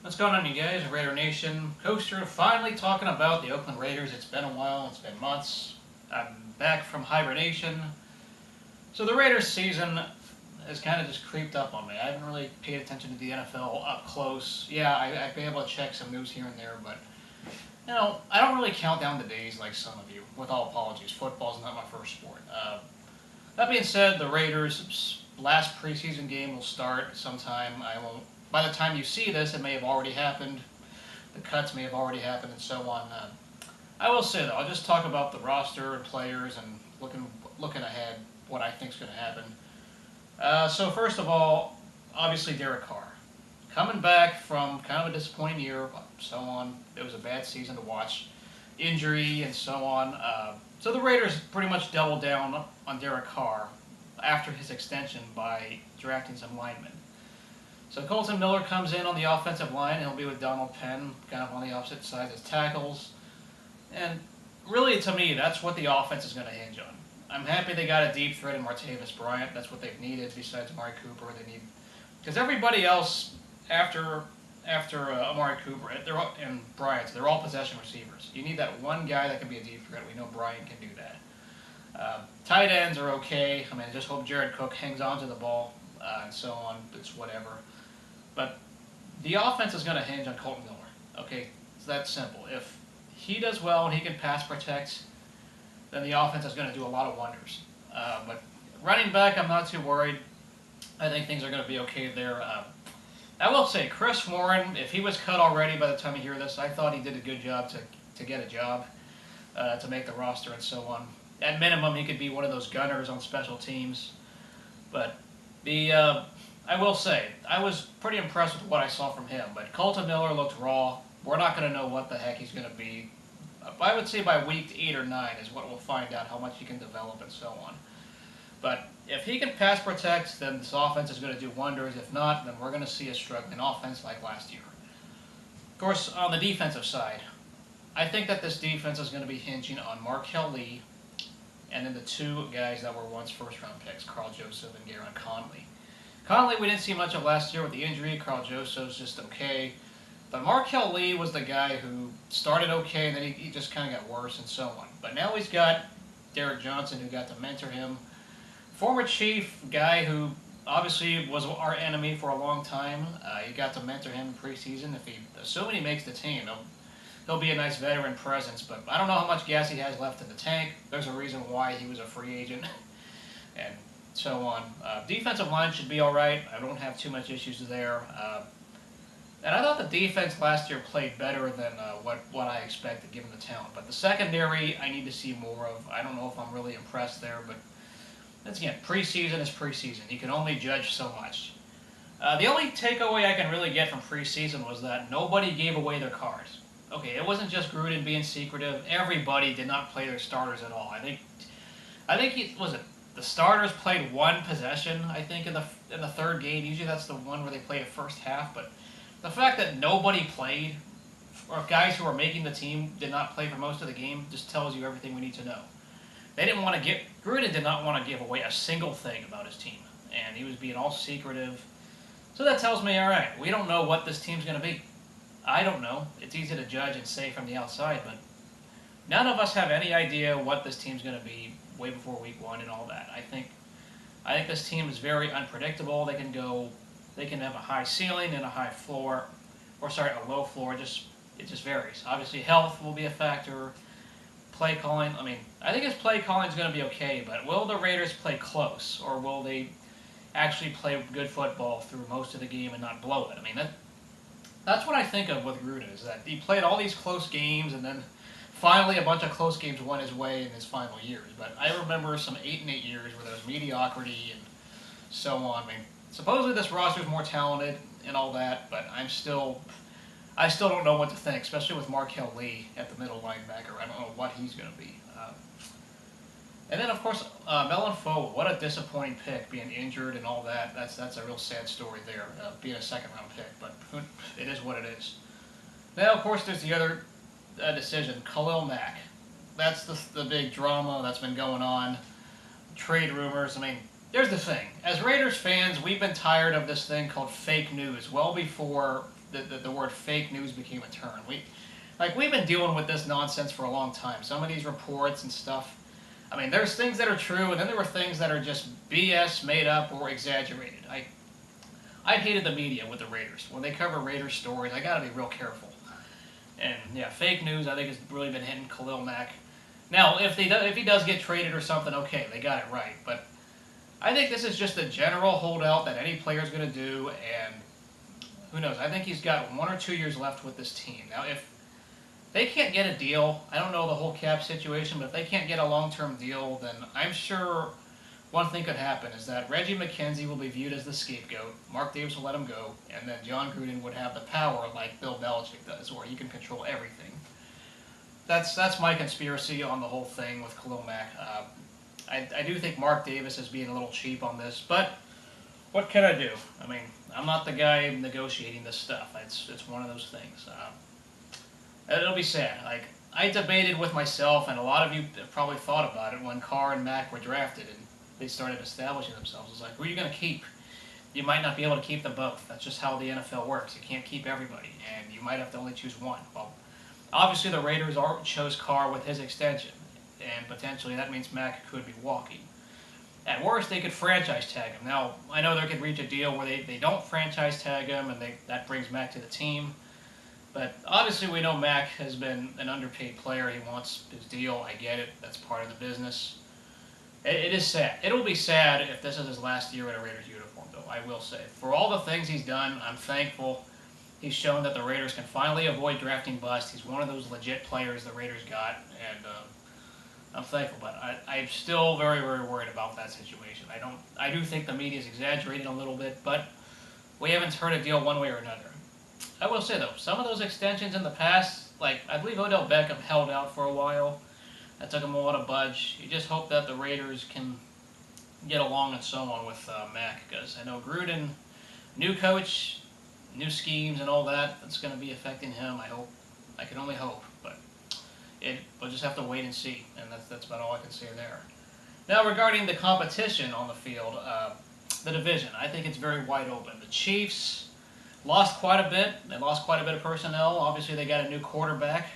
What's going on, you guys? Raider Nation. Coaster finally talking about the Oakland Raiders. It's been a while, it's been months. I'm back from hibernation. So the Raiders season has kind of just creeped up on me. I haven't really paid attention to the NFL up close. Yeah, I've been able to check some news here and there, but I don't really count down the days like some of you. With all apologies, football's not my first sport. That being said, the Raiders' last preseason game will start sometime. I won't. By the time you see this, it may have already happened. The cuts may have already happened, and so on. I will say though, I'll just talk about the roster and players and looking ahead, what I think is going to happen. So first of all, obviously Derek Carr, coming back from kind of a disappointing year, so on. It was a bad season to watch, injury and so on. So the Raiders pretty much doubled down on Derek Carr after his extension by drafting some linemen. So Colton Miller comes in on the offensive line. He'll be with Donald Penn, kind of on the opposite side as tackles. And really, to me, that's what the offense is going to hinge on. I'm happy they got a deep threat in Martavis Bryant. That's what they've needed besides Amari Cooper. They need because everybody else after Amari Cooper and Bryant, they're all possession receivers. You need that one guy that can be a deep threat. We know Bryant can do that. Tight ends are okay. I mean, I just hope Jared Cook hangs on to the ball and so on. It's whatever. But the offense is going to hinge on Colton Miller. Okay, it's that simple. If he does well and he can pass protect, then the offense is going to do a lot of wonders. But running back, I'm not too worried. I think things are going to be okay there. I will say, Chris Warren, if he was cut already by the time you hear this, I thought he did a good job to get a job, to make the roster and so on. At minimum, he could be one of those gunners on special teams. But I will say, I was pretty impressed with what I saw from him. But Colton Miller looked raw. We're not going to know what the heck he's going to be. I would say by week 8 or 9 is what we'll find out how much he can develop and so on. But if he can pass protect, then this offense is going to do wonders. If not, then we're going to see a struggling offense like last year. Of course, on the defensive side, I think that this defense is going to be hinging on Markel Lee and then the two guys that were once first-round picks, Carl Joseph and Garon Conley. Conley we didn't see much of last year with the injury. Carl Joseph's just okay. But Markel Lee was the guy who started okay, and then he just kind of got worse and so on. But now he's got Derek Johnson, who got to mentor him. Former Chief guy who obviously was our enemy for a long time. You got to mentor him in preseason. Assuming he makes the team, he'll be a nice veteran presence. But I don't know how much gas he has left in the tank. There's a reason why he was a free agent, and so on. Defensive line should be all right. I don't have too much issues there. And I thought the defense last year played better than what I expected given the talent. But the secondary, I need to see more of. I don't know if I'm really impressed there, but once again, preseason is preseason. You can only judge so much. The only takeaway I can really get from preseason was that nobody gave away their cards. Okay, it wasn't just Gruden being secretive. Everybody did not play their starters at all. I think the starters played one possession. I think in the third game. Usually that's the one where they play a first half, but the fact that nobody played, or guys who were making the team did not play for most of the game, just tells you everything we need to know. Gruden did not want to give away a single thing about his team, and he was being all secretive. So that tells me, all right, we don't know what this team's going to be. I don't know. It's easy to judge and say from the outside, but none of us have any idea what this team's going to be way before week 1 and all that. I think this team is very unpredictable. They can have a high ceiling and a high floor, a low floor. It just varies. Obviously, health will be a factor. Play calling. I think his play calling is going to be okay, but will the Raiders play close, or will they actually play good football through most of the game and not blow it? That's what I think of with Gruden, is that he played all these close games, and then finally a bunch of close games went his way in his final years. But I remember some 8-8 years where there was mediocrity and so on. Supposedly this roster is more talented and all that, but I still don't know what to think, especially with Markel Lee at the middle linebacker. I don't know what he's going to be. And then, of course, Melon Foe, what a disappointing pick, being injured and all that. That's a real sad story there, being a second-round pick, but it is what it is. Now, of course, there's the other decision, Khalil Mack. That's the big drama that's been going on, trade rumors. Here's the thing. As Raiders fans, we've been tired of this thing called fake news well before the word fake news became a term. We've been dealing with this nonsense for a long time. Some of these reports and stuff. I mean, there's things that are true, and then there were things that are just BS, made up, or exaggerated. I hated the media with the Raiders. When they cover Raiders stories, I gotta be real careful. And yeah, fake news, I think, has really been hitting Khalil Mack. Now, if he does get traded or something, okay, they got it right. But I think this is just a general holdout that any player's gonna do, and who knows? I think he's got 1 or 2 years left with this team. Now, if they can't get a deal, I don't know the whole cap situation, but if they can't get a long-term deal, then I'm sure one thing could happen is that Reggie McKenzie will be viewed as the scapegoat, Mark Davis will let him go, and then John Gruden would have the power like Bill Belichick does, where he can control everything. That's my conspiracy on the whole thing with Khalil Mack. I do think Mark Davis is being a little cheap on this, but what can I do? I mean, I'm not the guy negotiating this stuff. It's one of those things. It'll be sad. Like, I debated with myself, and a lot of you have probably thought about it when Carr and Mack were drafted and they started establishing themselves. It's like, who are you going to keep? You might not be able to keep them both. That's just how the NFL works. You can't keep everybody, and you might have to only choose one. Well, obviously the Raiders chose Carr with his extension, and potentially that means Mack could be walking. At worst, they could franchise tag him. Now, I know they could reach a deal where they don't franchise tag him, and that brings Mack to the team. But obviously we know Mack has been an underpaid player. He wants his deal. I get it. That's part of the business. It is sad. It'll be sad if this is his last year in a Raiders uniform, though, I will say. For all the things he's done, I'm thankful. He's shown that the Raiders can finally avoid drafting bust. He's one of those legit players the Raiders got, and I'm thankful. But I'm still very, very worried about that situation. I do think the media is exaggerating a little bit, but we haven't heard a deal one way or another. I will say, though, some of those extensions in the past, like, I believe Odell Beckham held out for a while. That took him a while to budge. You just hope that the Raiders can get along and so on with Mack, because I know Gruden, new coach, new schemes and all that, that's going to be affecting him. I can only hope, but we'll just have to wait and see, and that's about all I can say there. Now, regarding the competition on the field, the division, I think it's very wide open. The Chiefs lost quite a bit. They lost quite a bit of personnel. Obviously, they got a new quarterback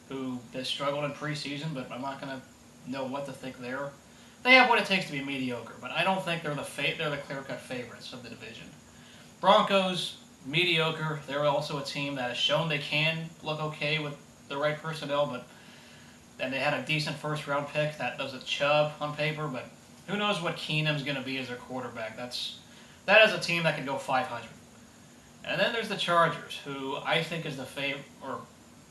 who has struggled in preseason, but I'm not going to know what to think there. They have what it takes to be mediocre, but I don't think they're the clear-cut favorites of the division. Broncos, mediocre. They're also a team that has shown they can look okay with the right personnel, and they had a decent first-round pick. That was a Chubb on paper, but who knows what Keenum's going to be as their quarterback. That is a team that can go 500. And then there's the Chargers, who I think is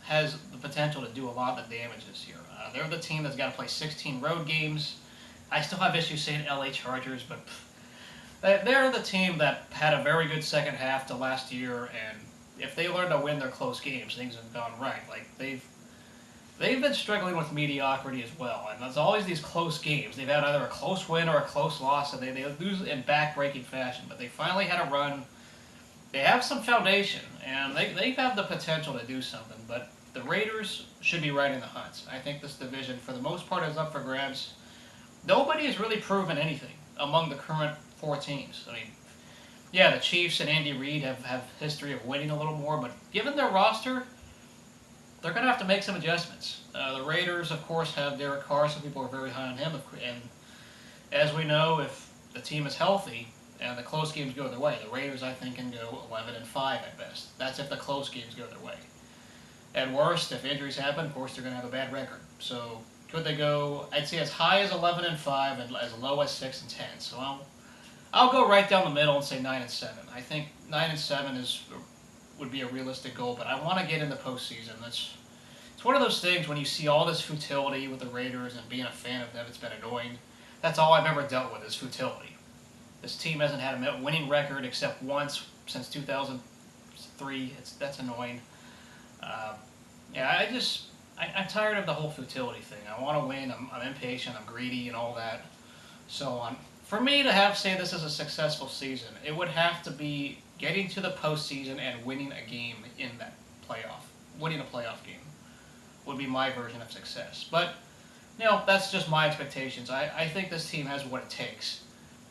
has the potential to do a lot of the damage this year. They're the team that's got to play 16 road games. I still have issues saying LA Chargers, but they're the team that had a very good second half to last year, and if they learn to win their close games, things have gone right. Like, they've been struggling with mediocrity as well, and there's always these close games. They've had either a close win or a close loss, and they lose in back-breaking fashion, but they finally had a run. They have some foundation, and they have the potential to do something, but the Raiders should be right in the hunt. I think this division, for the most part, is up for grabs. Nobody has really proven anything among the current 4 teams. I mean, yeah, the Chiefs and Andy Reid have history of winning a little more, but given their roster, they're going to have to make some adjustments. The Raiders, of course, have Derek Carr. Some people are very high on him, and as we know, if the team is healthy and the close games go their way, the Raiders, I think, can go 11-5 at best. That's if the close games go their way. At worst, if injuries happen, of course, they're going to have a bad record. So could they go, I'd say, as high as 11-5 and as low as 6-10. So I'll go right down the middle and say 9-7. I think 9-7 would be a realistic goal, but I want to get in the postseason. It's one of those things when you see all this futility with the Raiders, and being a fan of them, it's been annoying. That's all I've ever dealt with is futility. This team hasn't had a winning record except once since 2003. That's annoying. Yeah, I'm tired of the whole futility thing. I want to win. I'm impatient. I'm greedy, and all that. So for me to say this is a successful season, it would have to be getting to the postseason and winning a game in that playoff. Winning a playoff game would be my version of success. But that's just my expectations. I think this team has what it takes.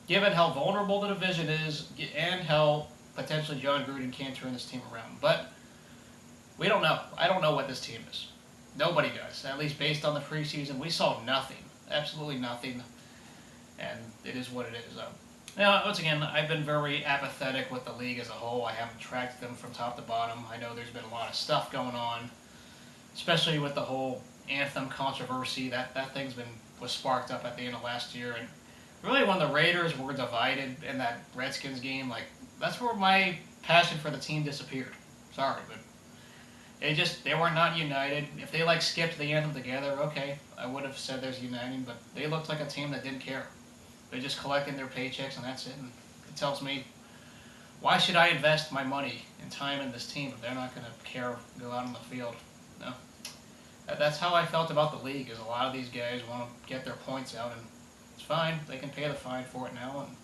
Given how vulnerable the division is, and how potentially John Gruden can turn this team around. But we don't know. I don't know what this team is. Nobody does. At least based on the preseason, we saw nothing. Absolutely nothing. And it is what it is. Now, once again, I've been very apathetic with the league as a whole. I haven't tracked them from top to bottom. I know there's been a lot of stuff going on, especially with the whole anthem controversy. That was sparked up at the end of last year, and really when the Raiders were divided in that Redskins game, like that's where my passion for the team disappeared. Sorry, but they were not united. If they skipped the anthem together, okay, I would have said there's uniting, but they looked like a team that didn't care. They're just collecting their paychecks and that's it. And it tells me, why should I invest my money and time in this team if they're not going to care, go out on the field? No. That's how I felt about the league, is a lot of these guys want to get their points out, and it's fine. They can pay the fine for it now and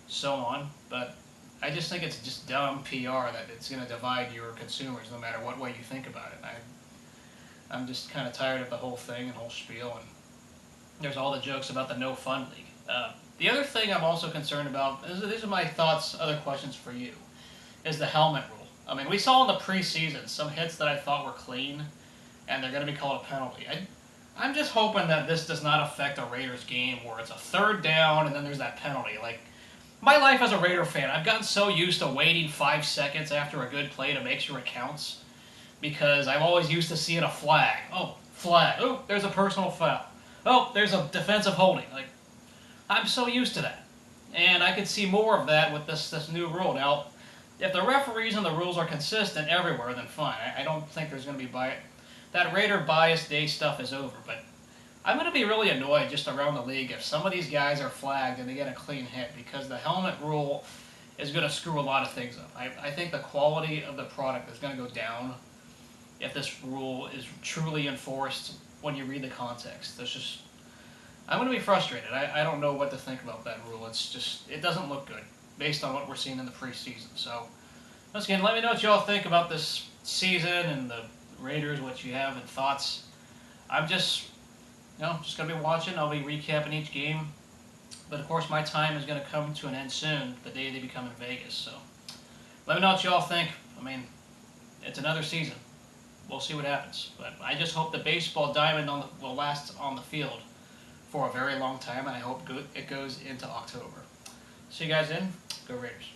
so on. But I just think it's just dumb PR that it's going to divide your consumers no matter what way you think about it. I'm just kind of tired of the whole thing and whole spiel, and there's all the jokes about the no fun league. The other thing I'm also concerned about, these are my thoughts, other questions for you, is the helmet rule. I mean, we saw in the preseason some hits that I thought were clean, and they're going to be called a penalty. I'm just hoping that this does not affect a Raiders game where it's a third down and then there's that penalty. Like, my life as a Raider fan, I've gotten so used to waiting 5 seconds after a good play to make sure it counts, because I'm always used to seeing a flag. Oh, flag. Oh, there's a personal foul. Oh, there's a defensive holding. Like, I'm so used to that. And I could see more of that with this new rule. Now, if the referees and the rules are consistent everywhere, then fine. I don't think there's going to be that Raider bias day stuff is over. But I'm going to be really annoyed just around the league if some of these guys are flagged and they get a clean hit, because the helmet rule is going to screw a lot of things up. I think the quality of the product is going to go down if this rule is truly enforced when you read the context. I'm going to be frustrated. I don't know what to think about that rule. It doesn't look good based on what we're seeing in the preseason. So, once again, let me know what y'all think about this season and the Raiders, what you have and thoughts. I'm just going to be watching. I'll be recapping each game. But, of course, my time is going to come to an end soon, the day they become in Vegas. So, let me know what y'all think. I mean, it's another season. We'll see what happens. But I just hope the baseball diamond will last on the field for a very long time, and I hope it goes into October. See you guys then. Go Raiders.